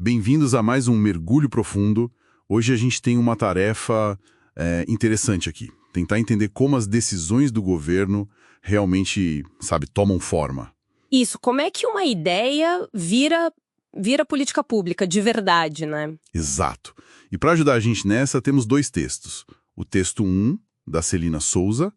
Bem-vindos a mais um Mergulho Profundo. Hoje a gente tem uma tarefa interessante aqui. Tentar entender como as decisões do governo realmente, tomam forma. Isso, como é que uma ideia vira política pública de verdade, né? Exato. E para ajudar a gente nessa, temos dois textos. O texto 1, da Celina Souza,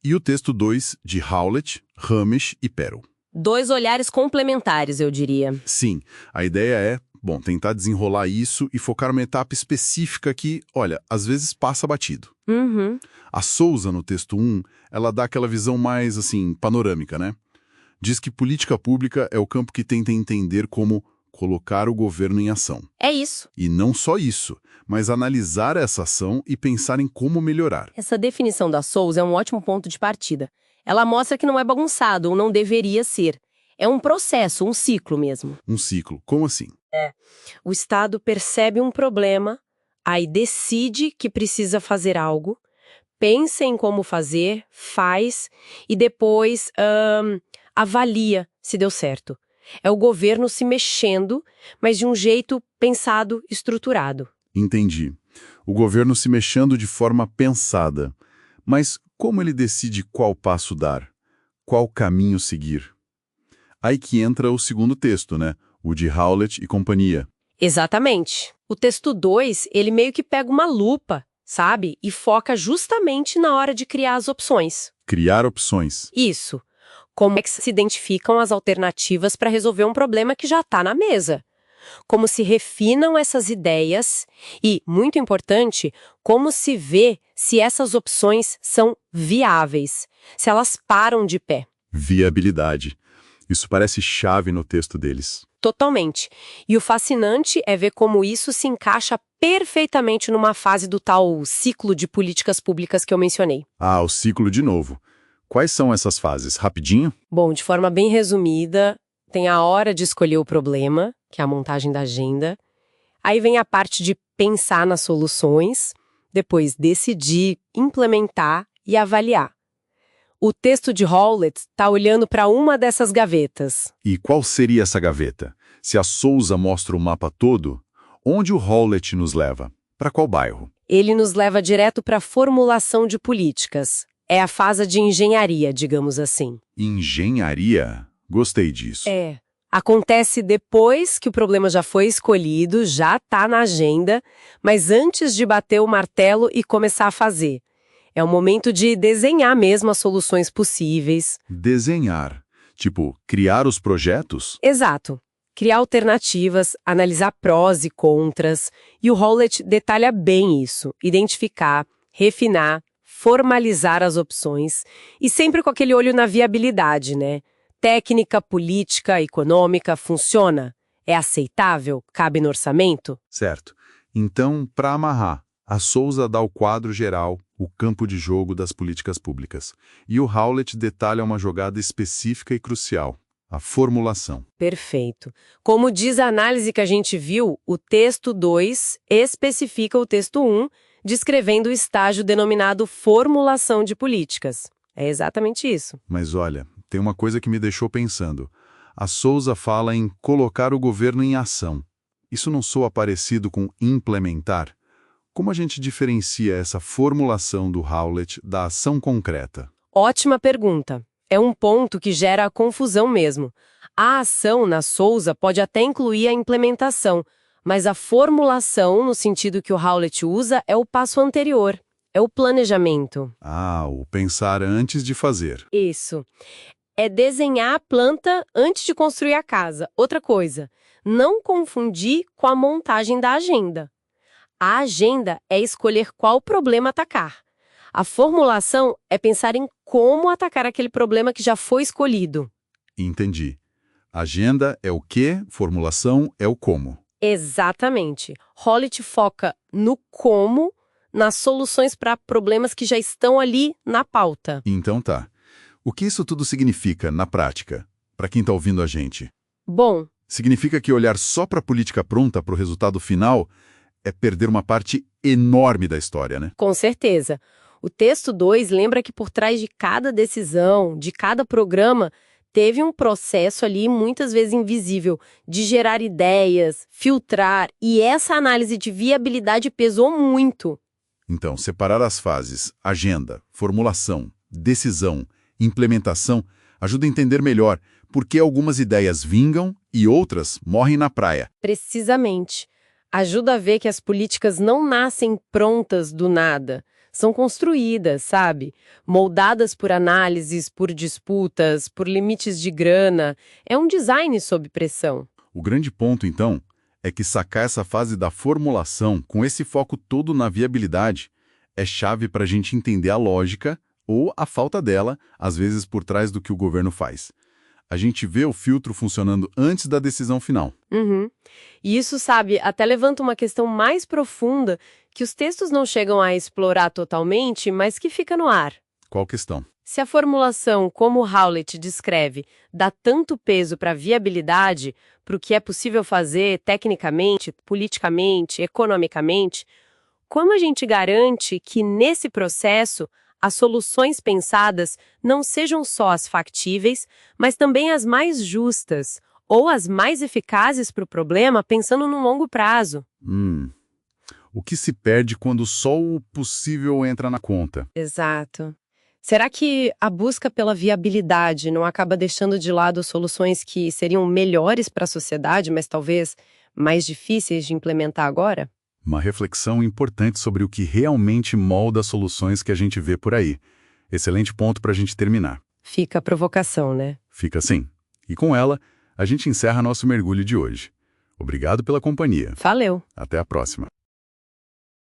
e o texto 2, de Howlett, Ramesh e Perel. Dois olhares complementares, eu diria. Sim, a ideia é, tentar desenrolar isso e focar numa etapa específica que, às vezes passa batido. Uhum. A Souza, no texto 1, ela dá aquela visão mais, panorâmica, né? Diz que política pública é o campo que tenta entender como colocar o governo em ação. É isso. E não só isso, mas analisar essa ação e pensar em como melhorar. Essa definição da Souza é um ótimo ponto de partida. Ela mostra que não é bagunçado ou não deveria ser. É um processo, um ciclo mesmo. Um ciclo. Como assim? O Estado percebe um problema, aí decide que precisa fazer algo, pensa em como fazer, faz e depois avalia se deu certo. É o governo se mexendo, mas de um jeito pensado, estruturado. Entendi. O governo se mexendo de forma pensada. Mas como ele decide qual passo dar? Qual caminho seguir? Aí que entra o segundo texto, né? O de Howlett e companhia. Exatamente. O texto 2, ele meio que pega uma lupa, sabe? E foca justamente na hora de criar as opções. Criar opções. Isso. Como é que se identificam as alternativas para resolver um problema que já está na mesa? Como se refinam essas ideias e, muito importante, como se vê se essas opções são viáveis, se elas param de pé. Viabilidade. Isso parece chave no texto deles. Totalmente. E o fascinante é ver como isso se encaixa perfeitamente numa fase do tal ciclo de políticas públicas que eu mencionei. Ah, o ciclo de novo. Quais são essas fases? Rapidinho? Bom, de forma bem resumida, tem a hora de escolher o problema, que é a montagem da agenda. Aí vem a parte de pensar nas soluções, depois decidir, implementar e avaliar. O texto de Howlett está olhando para uma dessas gavetas. E qual seria essa gaveta? Se a Souza mostra o mapa todo, onde o Howlett nos leva? Para qual bairro? Ele nos leva direto para a formulação de políticas. É a fase de engenharia, digamos assim. Engenharia? Gostei disso. Acontece depois que o problema já foi escolhido, já está na agenda, mas antes de bater o martelo e começar a fazer. É o momento de desenhar mesmo as soluções possíveis. Desenhar. Tipo, criar os projetos? Exato. Criar alternativas, analisar prós e contras. E o Howlett detalha bem isso. Identificar, refinar, formalizar as opções. E sempre com aquele olho na viabilidade, né? Técnica, política, econômica, funciona? É aceitável? Cabe no orçamento? Certo. Então, para amarrar, a Souza dá o quadro geral, o campo de jogo das políticas públicas. E o Howlett detalha uma jogada específica e crucial, a formulação. Perfeito. Como diz a análise que a gente viu, o texto 2 especifica o texto 1, descrevendo o estágio denominado formulação de políticas. É exatamente isso. Mas olha, tem uma coisa que me deixou pensando. A Souza fala em colocar o governo em ação. Isso não soa parecido com implementar? Como a gente diferencia essa formulação do Howlett da ação concreta? Ótima pergunta. É um ponto que gera a confusão mesmo. A ação na Souza pode até incluir a implementação, mas a formulação, no sentido que o Howlett usa, é o passo anterior. É o planejamento. Ah, o pensar antes de fazer. Isso. É desenhar a planta antes de construir a casa. Outra coisa, não confundir com a montagem da agenda. A agenda é escolher qual problema atacar. A formulação é pensar em como atacar aquele problema que já foi escolhido. Entendi. Agenda é o quê, formulação é o como. Exatamente. Howlett foca no como, nas soluções para problemas que já estão ali na pauta. Então tá. O que isso tudo significa, na prática, para quem está ouvindo a gente? Bom, Significa que olhar só para a política pronta, para o resultado final, é perder uma parte enorme da história, né? com certeza. O texto 2 lembra que por trás de cada decisão, de cada programa, teve um processo ali, muitas vezes invisível, de gerar ideias, filtrar, e essa análise de viabilidade pesou muito. Então, separar as fases, agenda, formulação, decisão, implementação, ajuda a entender melhor por que algumas ideias vingam e outras morrem na praia. Precisamente. Ajuda a ver que as políticas não nascem prontas do nada. São construídas, sabe? Moldadas por análises, por disputas, por limites de grana. É um design sob pressão. O grande ponto, então, é que sacar essa fase da formulação, com esse foco todo na viabilidade, é chave para a gente entender a lógica, ou a falta dela, às vezes por trás do que o governo faz. A gente vê o filtro funcionando antes da decisão final. Uhum. E isso, sabe, até levanta uma questão mais profunda que os textos não chegam a explorar totalmente, mas que fica no ar. Qual questão? Se a formulação, como Howlett descreve, dá tanto peso para a viabilidade, para o que é possível fazer tecnicamente, politicamente, economicamente, como a gente garante que, nesse processo, as soluções pensadas não sejam só as factíveis, mas também as mais justas, ou as mais eficazes para o problema, pensando no longo prazo? O que se perde quando só o possível entra na conta? Exato. Será que a busca pela viabilidade não acaba deixando de lado soluções que seriam melhores para a sociedade, mas talvez mais difíceis de implementar agora? Uma reflexão importante sobre o que realmente molda as soluções que a gente vê por aí. Excelente ponto para a gente terminar. Fica a provocação, né? Fica assim. E com ela, a gente encerra nosso mergulho de hoje. Obrigado pela companhia. Valeu! Até a próxima.